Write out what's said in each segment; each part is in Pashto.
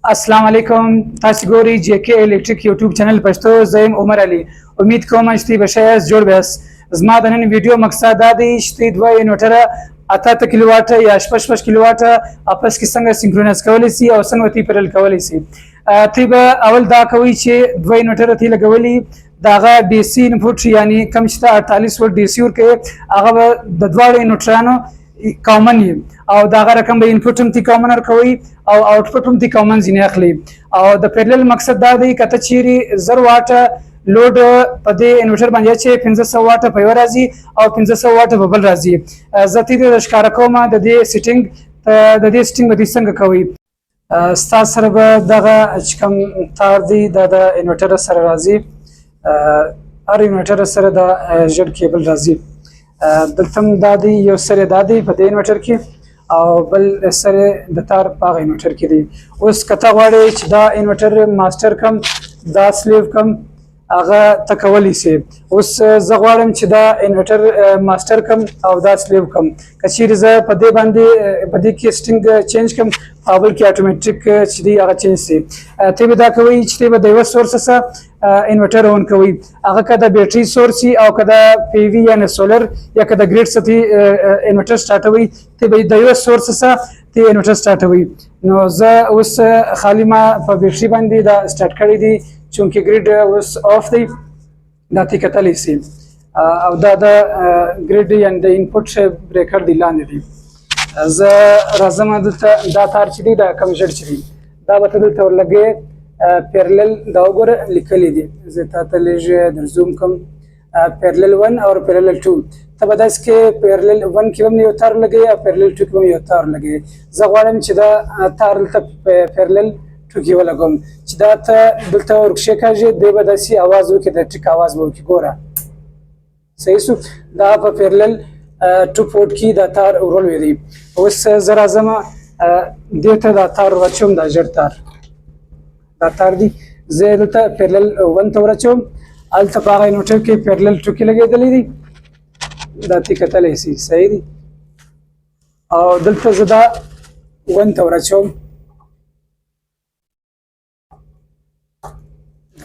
السلام علیکم. تاسو ګورئ جے کے الیکټریک یوټیوب چینل پښتو. زه عمر علي. امید کوم چې به ښه یاست، جوړ به یاست. زما د نن ویډیو مقصد دا دی چې دوه انورټره 88 کیلو واټه یا 55 کیلو واټه اپس کې څنګه سینکرونایز کولی شي او څنګه تی پیرل کولی شي. تی به اول دا کوي چې دوه انورټره تی لګولي داغه ډي سي انپوټ یعنی کم چې 48 وولټ ډي سي ورکوي، هغه د دواړو انورټرانو کامن او داغه رقم به انپوټ هم تی کامن ورکوي او آوټپوټ هم تی کامن ځینې اخلي. او د پیرل مقصد دا دی کته چیرې 1000 واټه لوډ په دې انورټر باندې چې 1500 واټه په یو راځي او 1500 واټه په بل راځي. زه تی د ښکاره کوم د دې سیټینګ به څنګه کوي. ستاسو سره به دغه چې کوم تار دی د انورټر سره راځي، هر انورټر سره د ژډ کیبل راځي. دلته هم دا دی، یو سره دا دی په دې انورټر کې او بل سره د تار په هغه انورټر کې دی. اوس کته غواړئ چې دا انورټر ماسټر کم دا سلیو کم هغه ته کولی شي. اوس زه غواړم چې دا انورټر ماسټر کم او دا سلیو کم. که چیرې زه په دې باندې په دې کې سټینګ چینج کم او بل کې اتوماتیک چې دی هغه چینج شي. ته به دا کوئ چې ته به د یوه سورس څخه انورټر اون کوئ، هغه که د بیټري سورس او که د پی وي یعنې سولر یا که د ګریډ څخه انورټر سټارټوئ، ته به د یوه سورس څخه ته انورټر سټارټوئ. نو زه اوس خالي ما په بیټري باندې دا سټارټ کړی دی چونکې ګریډ اوس آف دی، دا تی کتلی شي او دا د ګریډ یعنې د انپوټ بریکر دی لاندې دی. زه راځم دلته دا تار چې دی دا کم ژړ چې دی دا به ته دلته ورلګې پیرلل دا وګوره لیکلی دی. زه تا ته لږ در زوم کوم پیرلل 1 او پیرلل 2. ته به داسې کې پیرلل 1 کې هم یو تار لګوي او پیرلل 2 کې هم یو تار لګوي. زه غواړم چې دا تار دلته پیرلل 2 کې ولګوم چې دا ته دلته ورکښېکاږي، دی به داسې اواز وکړي، د ټیک اواز به وکړي. ګوره صحیح شو. دا په پیرلل 2 پورټ کې دا تار ورولوی دی. اوس زه راځم دې ته دا تار ورچوم، دا ژړ تار دا تار دی، زه دلته پیرلل 1 ته ورچوم، هلته په هغه انورټر کې پیرلل 2 کې لګېدلی دی، دا تی کتلی شي. صحیح دی. او دلته زه دا 1 ته ورچوم،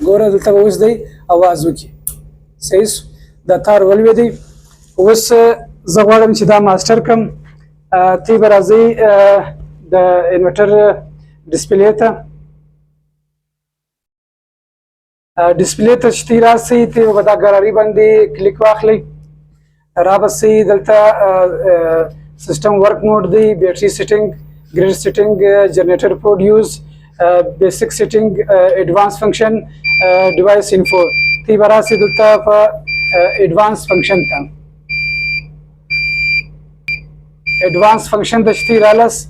ګوره دلته به اوس دی اواز وکړي. صحیح شو. دا تار ولوېدی. اوس زه غواړم چې دا ماسټر کم. تی به راځئ د انورټر ډسپلې ته، ډسپلې ته چې تی راسئ تی به دا ګراري باندې کلیک واخلئ، را به سئ دلته سیسټم ورک موډ دی، بیټري سیټینګ، ګریډ سیټینګ، جنریټر پورټ یوز، بیسک سیټینګ، ایډوانس فنکشن، ډیوایس انفو. تی به راسئ دلته په ایډوانس فنکشن ته. ایډوانس فنکشن ته چې تی رالاست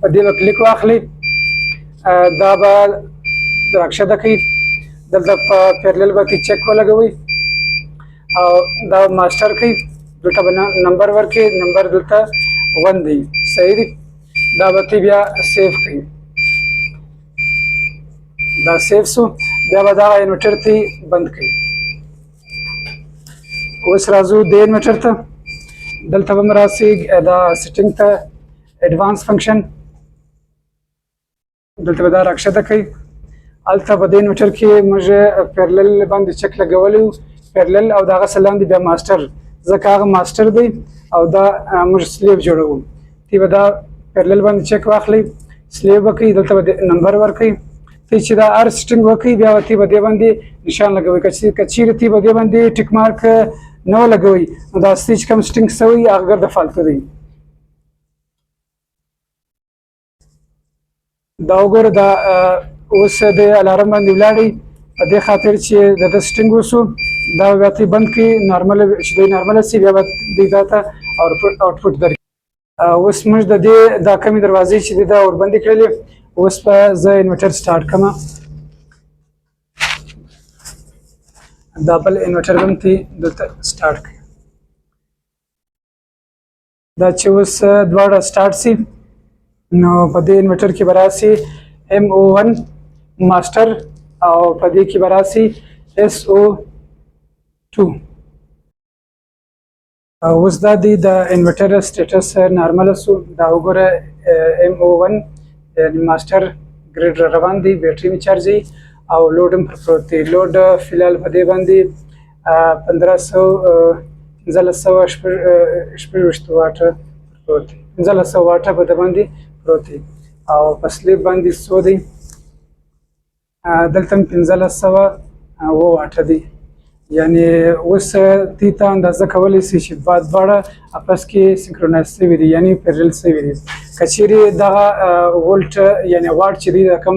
په دې به کلیک واخلئ، دا به راکښته کوي. دلته په پیرلل به کې چک ولګوئ او دا ماسټر کوي، دلته به نمبر ورکړي، نمبر دلته 1 دی. صحیح دی. دا به تی بیا سیف کوي، دا سیف شو. بیا به دغه انورټر تی بند کوي. اوس راځو دې انورټر ته، دلته به م راسئ دا سیټینګ ته، ایډوانس فنکشن، دلته به دا راکښته کوي. هلته په دې انورټر کې موږ پیرلل باندې چک لګولی و، پیرلل او د هغه څه لاندې بیا ماسټر، ځکه هغه ماسټر دی او دا موږ سلیو جوړوو. تی به دا پیرلل باندې چک واخلئ، سلیو به کوي، دلته به نمبر ورکوي. تی چې دا هر سیټینګ وکړي بیا به تی به دې باندې نشان لګوي. که چیرې تی به دې باندې ټیک مارک نه ولګوئ نو دا اصلي چې کوم سیټینګ شوی هغه ګرده فالتو دی. دا وګوره دا اوس د الارم باندې ولاړی، په دې خاطر چې د ده سیټینګ وشو. دا بیا تی بند کړي، نارمل چې دی نارمله شي بیا به دی دا ته آوټپوټ درکړي. اوس موږ د دې دا کمې دروازې چې دی دا وربندې کړلې. اوس به زه انورټر سټارټ کړم، دا بل انورټر هم تی دلته سټارټ کړي. دا چې اوس دواړه سټارټ شي نو په دې انورټر کې به راسي MO1 ماسټر او په دې کې به راسي SO2. اوس دا دی د انورټر سټیټس نارمل شو. دا وګوره MO1 یعنې ماسټر ګریډ را روان دی بیټري مې چارج دی او لوډ هم پر پروت دی لوډ فلحال په دې باندې 1500 واټه پروت دی 1500 واټه په دې باندې پروت دی او په سلیپ باندې څو دی دلته 1500 واټه دی یعنی اوس دې ته اندازه کولی شي چې دواړه اپس کې سنکرونایز شوي دي یعنی پیرل شوي دي که چیرې دغه ولټ یعنی واټ چې دی کم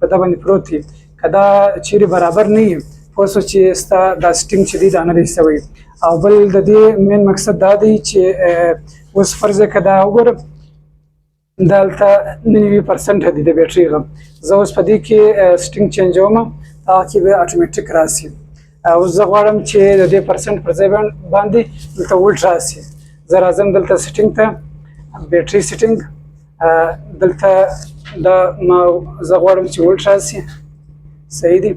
په ده باندې پروت دی که دا چیرې برابر نه وي پوه شو چې ستا دا سټینګ چې دی دا نه دی شوی او بل د دې مین مقصد دا دی چې اوس فرض که دا وګورم دلته 90% دی د بیټري غم زه اوس په دې کې سټینګ چینجوم هغه کې به اتوماتیک راسي اوس زه غواړم چې د دې پرسنټ پر ځای باندې دلته ولټ راسي زه راځم دلته سټینګ ته بیټري سټینګ دلته دا ما زه غواړم چې ولټ راسي صحیح دی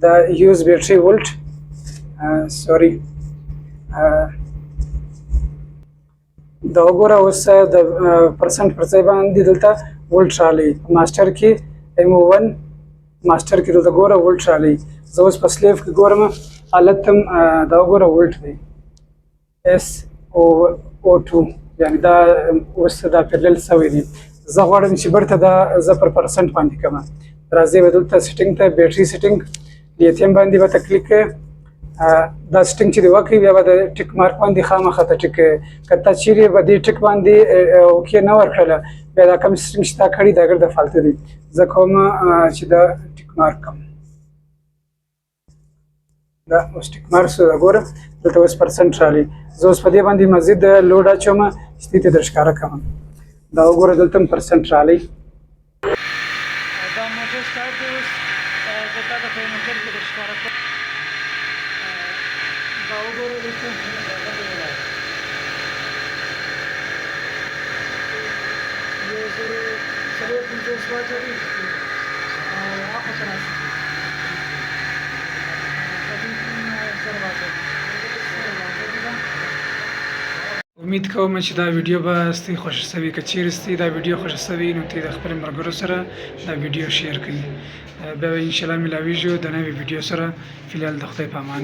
دا یوز بیټري ولټ سوري دا وګوره اوس د پرسنټ پر ځای باندې دلته ولټ رالی ماسټر کې M1 ماسټر کې دلته ګوره ولټ رالی زه اوس په سلیف کې ګورم حالت هم دا وګوره ولټ دی SO2 یعنی دا اوس دا پیرل شوی دی زه غواړم چې برته دا زه پر پرسنټ باندې کوم راځئ به دلته سټینګ ته بیټري سټینګ لیتیم باندې به ته کلیک کړئ دا سټینګ چې دی وکړي بیا به د ټیک مارک باندې خامخا ته ټیک کړئ که ته چیرې به دې ټیک باندې اوکې نه ورکړله بیا دا کوم سټینګ چې تا کړي دا ګرده فالتو دی زه کوم چې دا ټیک مارک کوم دا اوس ټیک مارک شو دا ګوره دلته اوس پرسنټ رالی زه اوس په دې باندې مزید لوډ اچوم چې دې ته در ښکاره کوم دا وګوره دلته هم پرسنټ رالی دا موټر سټارټ دی اوس زه تا ته په موټر کې در ښکاره کوم دا وګوره دلته 1050 واټه دی هغه ته راسي امید کوم چې دا ویډیو به ستاسو خوښ شوي که چیرې ستاسو دا ویډیو خوښ شوي نو ته د خپل ملګرو سره دا ویډیو شیر کړئ بیا ان شاء الله ملاویږو د نوې ویډیو سره فلحال د خدای په امان